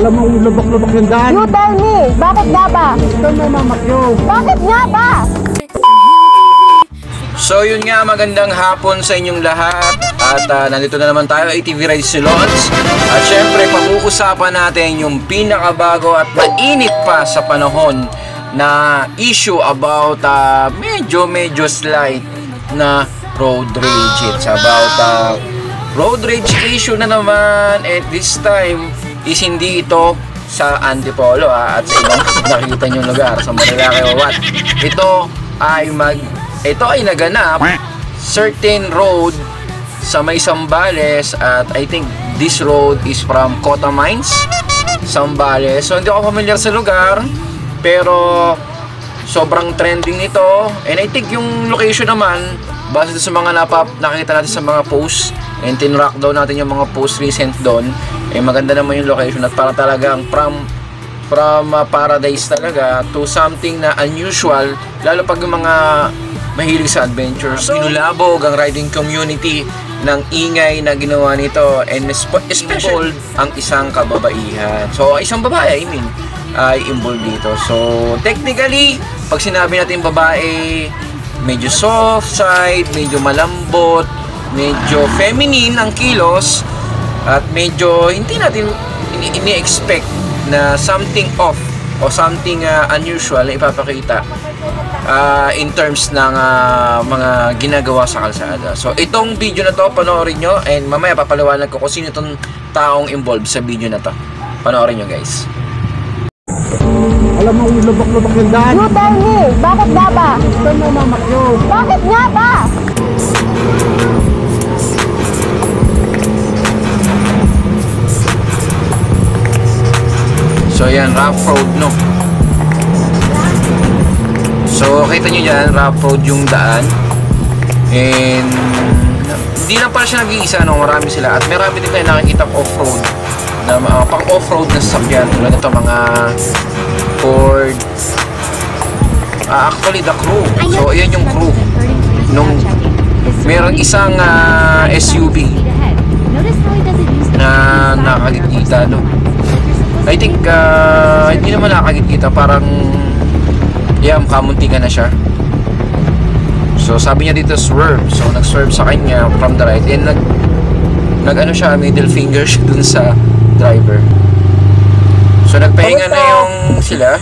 Alam mo, lubak-lubak yung daan. You tell me, bakit nga ba? Ito na mamakyo. Bakit nga ba? So yun nga, magandang hapon sa inyong lahat. At nandito na naman tayo, ATV Rides Salons. At syempre, pag-uusapan natin yung pinakabago at mainit pa sa panahon na issue about medyo slight na road rage. It's about road rage issue na naman. At this time is hindi ito sa Antipolo at sa ibang nakikita nyo lugar sa Marilake o what. Ito ay naganap certain road sa may Zambales, at I think this road is from Cota Mines, Zambales. So hindi ako familiar sa lugar, pero sobrang trending nito, and I think yung location naman base sa mga nakikita natin sa mga posts, and tinrack daw natin yung mga posts recent doon, maganda naman yung location, at para talagang from paradise talaga to something na unusual, lalo pag yung mga mahilig sa adventures. Inulabog ang riding community ng ingay na ginawa nito, and especially ang isang kababaihan. So isang babae, ay involved dito. So technically, pag sinabi natin babae, medyo soft side, medyo malambot, medyo feminine ang kilos, at medyo hindi natin ini-expect na something off o something unusual na ipapakita in terms ng mga ginagawa sa kalsada. So itong video na to, panoorin nyo, and mamaya papaliwanag ko kung sino itong taong involved sa video na to. Panoorin nyo, guys. Alam mo, lubak-lubak yung daan. You tell me, bakit nga ba? Ito na mamakyo. Bakit nga ba? So yan, rough road, no? So kita nyo dyan, rough road yung daan, and hindi lang pala siya nag-iisa, no? Marami sila, at marami din tayo nakikita off-road na pang off-road na sasakyan, tulad ito mga Ford, actually the crew. So ayan yung crew nung meron isang SUV na nakagitgita, no? I think hindi naman nakagitgita, parang kamunti ka na siya. So sabi niya dito swerve, so nag-swerve sa kanya from the right, and nag-ano siya, middle finger siya dun sa driver. So nagpahinga na yung sila.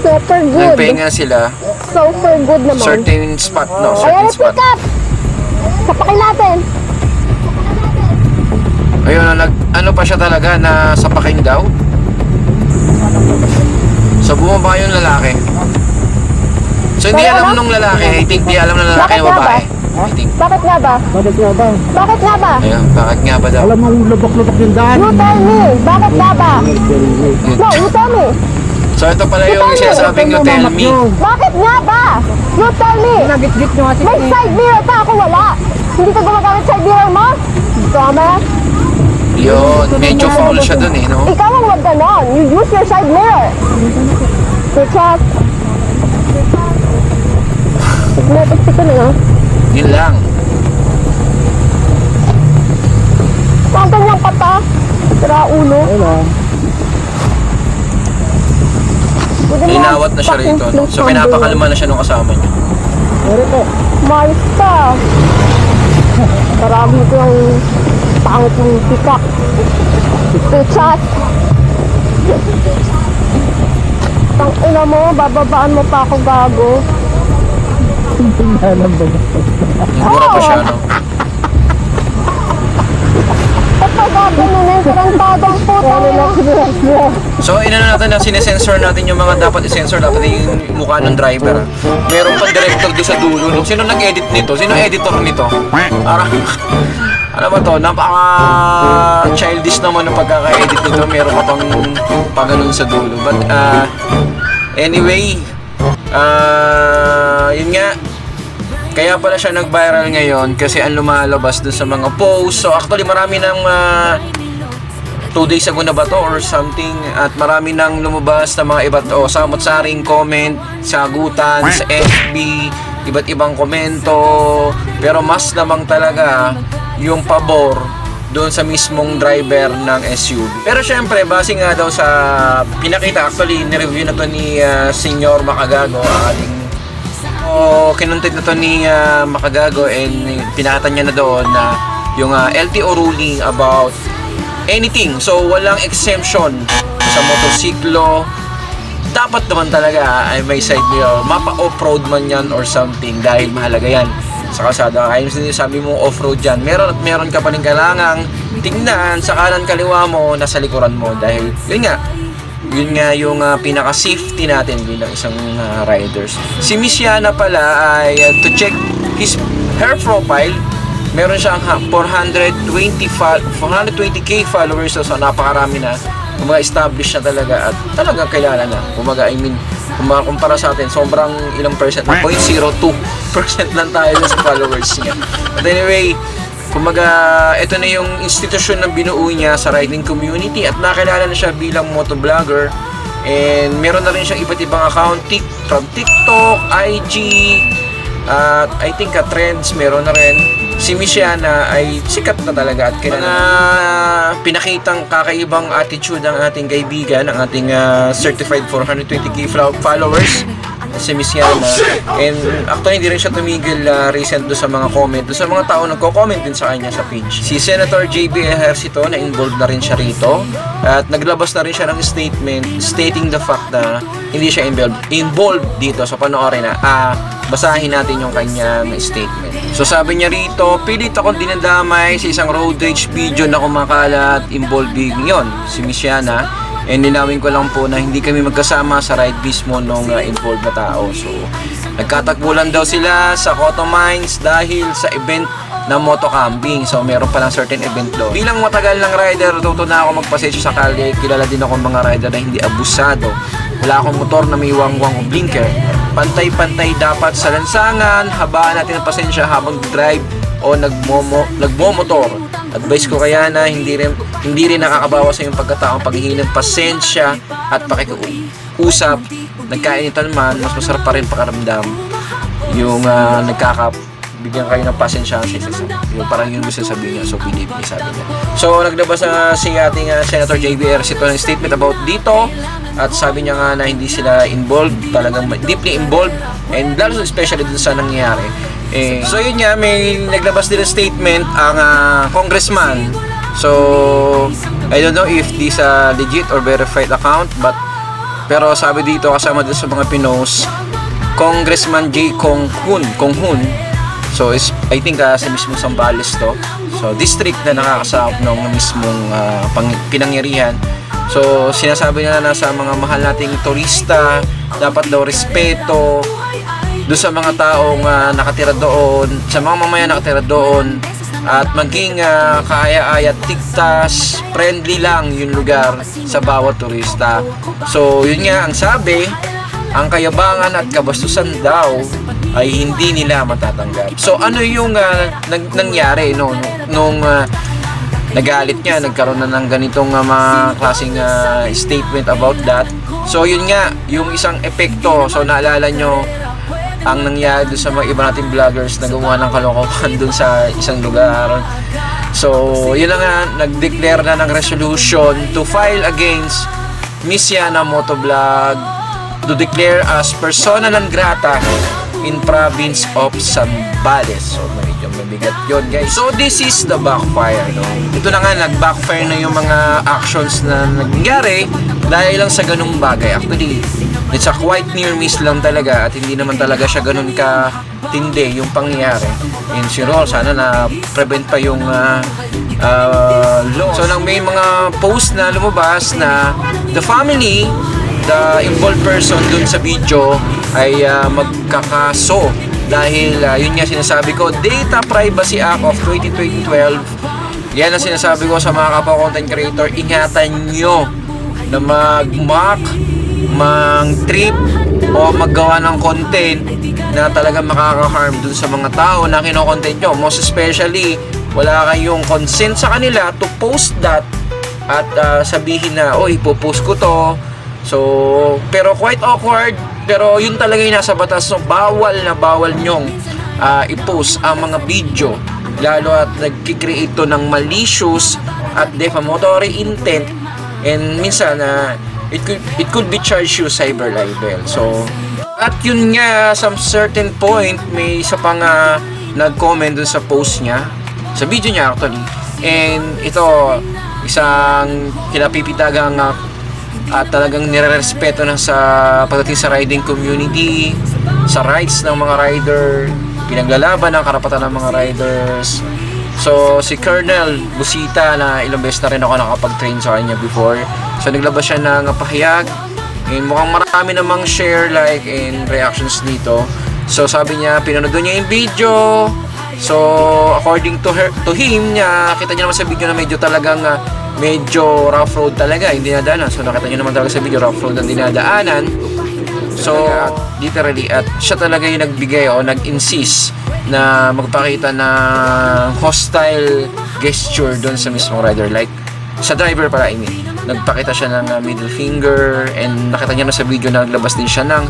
Super good. Nagpahinga sila. Super good naman. Certain spot, no? Ayan, Certain spot. pick up! Sapakin natin. Ayun, ano pa siya talaga, na sapakin daw. So bumaba yung lalaki. So hindi alam nung lalaki, I think di alam ng lalaki na babae. I think. Bakit nga ba? Bakit nga ba? Bakit nga ba? Ayun, bakit nga ba daw? Alam mo, lubak-lubak yung daan. You tell me, bakit nga ba? No, you tell me. So ito pala yung sinasabing you tell me. Bakit nga ba? You tell me. Nagit-git nyo kasi. May side mirror pa, ako wala. Hindi ka gumagamit side mirror mo? Tama? Yun, medyo foul siya dun, no? Ikaw ang wag ganon. You use your side mirror. So, check. Tignan ko na, no? Yun lang. Ang ganyang pata. Tira ulo. Inawat na siya rito, no? So pinapakalma na siya nung kasama niya. Mais ka. Marami ko yung pangit ng pikak. Tuchat. Tang ina mo, bababaan mo pa ako, gago. Mura pa siya, no? Kapag gago mo na yung karantadong puta mo. So inano natin na sinesensor natin yung mga dapat i-sensor, dapat yung mukha ng driver. Meron pang director doon sa dulo, no? Sino nag-edit nito? Sino editor nito? Ano ba to? Napaka-childish naman ng pagkaka-edit nito. Meron pa pang ganun sa dulo. But anyway, yun nga. Kaya pala siya nag-viral ngayon kasi ang lumalabas dun sa mga posts. So actually marami ng 2 days ago na ba to or something, at marami nang lumabas na mga iba't samot-saring comment, sagutan sa FB, iba't ibang komento, pero mas namang talaga yung pabor doon sa mismong driver ng SUV. Pero syempre, base nga daw sa pinakita, actually, nireview na to ni Senyor Makagago, ang ating kinuntit na to ni Makagago, and pinakita niya na doon na yung LTO ruling about anything. So, walang exemption sa motosiklo. Dapat naman talaga ay may side mirror, mapa-off-road man yan or something, dahil mahalaga yan sa kalsada. Ayun sabi mo off-road yan, meron ka pa rin kailangang tingnan sa kanan kaliwa mo, nasa likuran mo, dahil yun nga yung pinaka-safety natin bilang isang riders. Si Miss Yana pala ay to check her profile, meron siyang 420k followers, so napakarami na, kumaga established na talaga at talagang kilala na. Kumaga, I mean, kumpara sa atin, sobrang ilang percent na, 0.02% lang tayo sa followers niya. But anyway, kumaga, ito na yung institusyon na binuo niya sa riding community at nakilala na siya bilang motovlogger, and meron na rin siya iba't ibang account from TikTok, IG, at I think Trends meron na rin. Si Miss Yana ay sikat na talaga at mga pinakitang kakaibang attitude ng ating kaibigan, ang ating certified 420k followers, si Miss Yana. And actually hindi rin siya tumigil recent do sa mga comment, do sa mga tao nagko-comment din sa kanya sa page. Si Senator JB Ejercito, na involved na rin siya rito at naglabas na rin siya ng statement stating the fact na hindi siya involved dito. So panoorin na, basahin natin yung kanyang statement. So sabi niya rito, pilit akong dinadamay sa isang road rage video na kumakalat involving yon si Miss Yana, and linawin ko lang po na hindi kami magkasama sa ride mismo nung involved na tao. So nagkatakbulan daw sila sa Cotto Mines dahil sa event na motocamping. So meron palang certain event doon. Bilang matagal ng rider, tuto na ako magpasensya sa kalye. Kilala din ako mga rider na hindi abusado. Wala akong motor na may wangwang o blinker. Pantay-pantay dapat sa lansangan. Habaan natin ang pasensya habang drive o nagmomotor. Advice ko kaya na hindi rin nakakabawas sa iyong pagkataong paghihingi ng pasensya at pakikiusap. Nagkainitan man, mas masarap pa rin pakaramdam yung bigyan kayo ng pasensya sa isa. Yung parang yung gusto sabihin niya. So, believe me, sabi niya. So, naglabas na si ating Senator JBR ito ng statement about dito. At sabi niya nga na hindi sila involved, talagang deeply involved, and lalo especially dun sa nangyayari. So, yun nga, may naglabas din ng statement ang congressman. So, I don't know if this legit or verified account, pero sabi dito, kasama dun sa mga pinos, Congressman J. Kong Hun. So, I think sa mismong Zambales to. So, district na nakakasakop ng mismong pinangyarihan. So, sinasabi nila na sa mga mahal nating turista, dapat daw respeto doon sa mga taong nakatira doon, sa mga mamayan nakatira doon, at maging kaaya-aya, tigtas, friendly lang yung lugar sa bawat turista. So, yun nga ang sabi, ang kayabangan at kabastusan daw ay hindi nila matatanggap. So ano yung nangyari nung nagalit niya, nagkaroon na ng ganitong mga klaseng statement about that. So yun nga, yung isang epekto. So naalala nyo ang nangyari doon sa mga iba nating vloggers na gumawa ng kalokohan doon sa isang lugar. So yun na nga, nag-declare na ng resolution to file against Miss Yana Motovlog, to declare as persona non grata in province of Zambales. So medyo mabigat yun, guys. So this is the backfire, no? Ito na nga, nag-backfire na yung mga actions na nangyari dahil lang sa ganung bagay. Actually, it's a quite near miss lang talaga at hindi naman talaga siya ganun ka-tindi yung pangyayari. And sure, sana na-prevent pa yung law. So nang may mga post na lumabas na the family, the involved person dun sa video ay magkakaso dahil yun nga sinasabi ko, Data Privacy Act of 2012. Yan ang sinasabi ko sa mga kapwa content creator, ingatan nyo na mag-mock, mang-trip o maggawa ng content na talagang makaka-harm dun sa mga tao na kino-content nyo. Most especially, wala kayong consent sa kanila to post that at sabihin na, oh, ipopost ko to. So, pero quite awkward, pero yun talaga yung nasa batas. So, bawal na bawal nyong i-post ang mga video lalo at nagki-create to ng malicious at defamatory intent, and minsan it could be charged you cyber libel. So at yun nga, some certain point may isa pang nag-comment dun sa post niya, sa video niya actually, and ito isang kinapipitagang at talagang nire-respeto na sa pagdating sa riding community, sa rights ng mga rider, pinaglalaban ng karapatan ng mga riders. So si Colonel Busita, na ilang beses na rin ako nakapag-train sa kanya before, so naglabas siya ng pahayag, and mukhang marami namang share, like, and reactions dito. So sabi niya, pinanood niya yung video. So according to him, kita niya naman sa video na medyo talagang medyo rough road talaga yung dinadaanan. So nakita niyo naman talaga sa video, rough road ang dinadaanan. So literally, at siya talaga yung nagbigay o nag-insist na magpakita ng hostile gesture doon sa mismong rider, like sa driver pala, I mean. Nagpakita siya ng middle finger, and nakita niya na sa video na naglabas din siya ng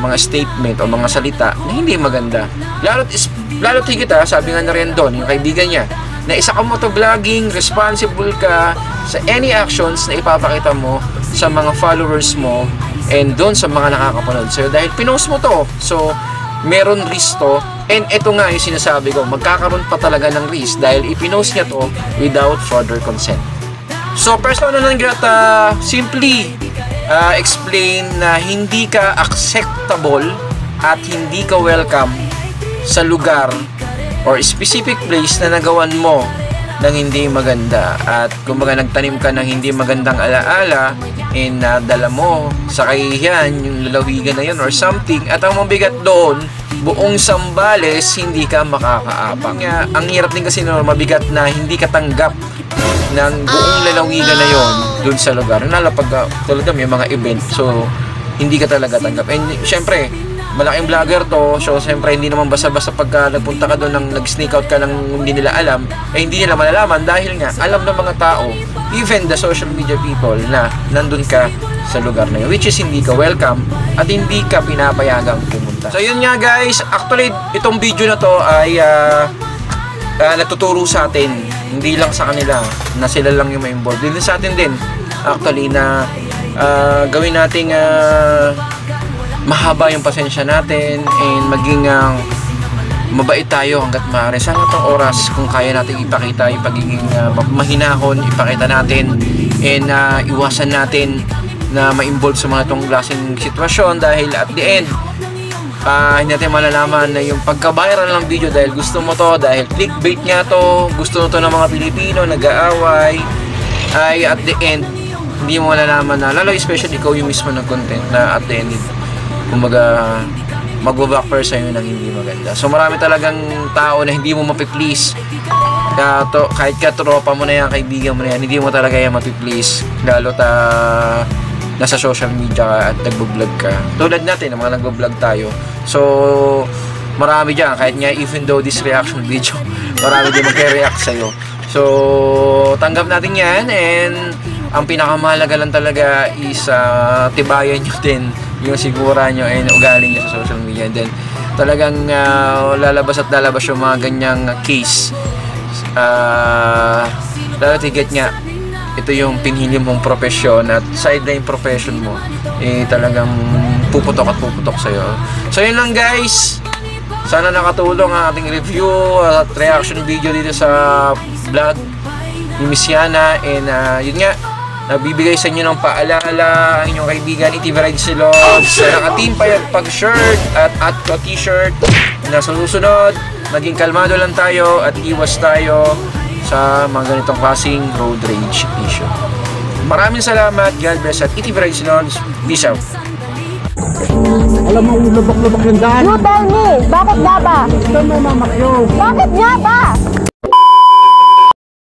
mga statement o mga salita na hindi maganda. Lalo't higit, sabi nga na rin doon yung kaibigan niya, na isa ka motovlogging, responsible ka sa any actions na ipapakita mo sa mga followers mo and doon sa mga nakakapanood sa'yo, dahil pinost mo to. So meron risk to, and ito nga yung sinasabi ko, magkakaroon pa talaga ng risk dahil ipinost niya to without further consent. So persona non grata simply explain na hindi ka acceptable at hindi ka welcome sa lugar or specific place na nagawan mo ng hindi maganda, at kumbaga nagtanim ka ng hindi magandang alaala, and nadala mo sa kahihiyan yung lalawigan na yun or something, at ang mabigat doon, buong Zambales hindi ka makakaabang. Ang hirap din kasi no, mabigat na hindi ka tanggap ng buong lalawigan na yon doon sa lugar. Nalapag talaga may mga event, so hindi ka talaga tanggap. And syempre, malaking vlogger to, so syempre hindi naman basta-basta pagka nagpunta ka doon, nag-sneak out ka ng hindi nila alam, hindi nila malalaman, dahil nga alam ng mga tao, even the social media people, na nandun ka sa lugar na yun, which is hindi ka welcome at hindi ka pinapayagang pumunta. So yun nga guys, actually itong video na to ay natuturo sa atin, hindi lang sa kanila na sila lang yung ma-involved, din sa atin din actually, na gawin nating mahaba yung pasensya natin, and maging mabait tayo hanggat maaari. Sa itong oras, kung kaya natin ipakita yung pagiging mahinahon, ipakita natin, and iwasan natin na ma-involve sa mga itong klaseng sitwasyon, dahil at the end hindi natin malalaman na yung pagka-viral ng video dahil gusto mo to, dahil clickbait nga to, gusto to ng mga Pilipino, nag-aaway, ay at the end hindi mo malalaman na, lalo especially ikaw yung mismo ng content, na at the end kumbaga magbabackfire sa'yo ng hindi maganda. So marami talagang tao na hindi mo mapiplease, kahit katropa mo na yan, kaibigan mo na yan, hindi mo talaga yan mapiplease, lalo nasa social media ka at nagbo-vlog ka. Tulad natin, mga nagbo-vlog tayo. So marami dyan, kahit nga even though this reaction video, marami din magre-react sa'yo. So tanggap natin yan, and ang pinakamahalaga lang talaga is tibayan nyo din yung sigura nyo and ugali nyo sa social media. And then talagang lalabas at lalabas yung mga ganyang case, lalo tiget nga ito yung pinili mong profesyon, at sideline profession mo, talagang puputok at puputok sa'yo. So yun lang guys, sana nakatulong ang ating review at reaction video dito sa vlog ni Miss Yana. And yun nga, nabibigay sa inyo ng paalala ang inyong kaibigan Iti Ride Silon sa naka-team pag-shirt at t-shirt, na sa susunod maging kalmado lang tayo at iwas tayo sa mga ganitong klaseng road rage issue. Maraming salamat, God bless, at Iti Ride Silon. Peace out. Alam mo, lubak-lubak yung daan. You tell me, bakit nga ba? Saan mo mamakyo? Bakit nga ba?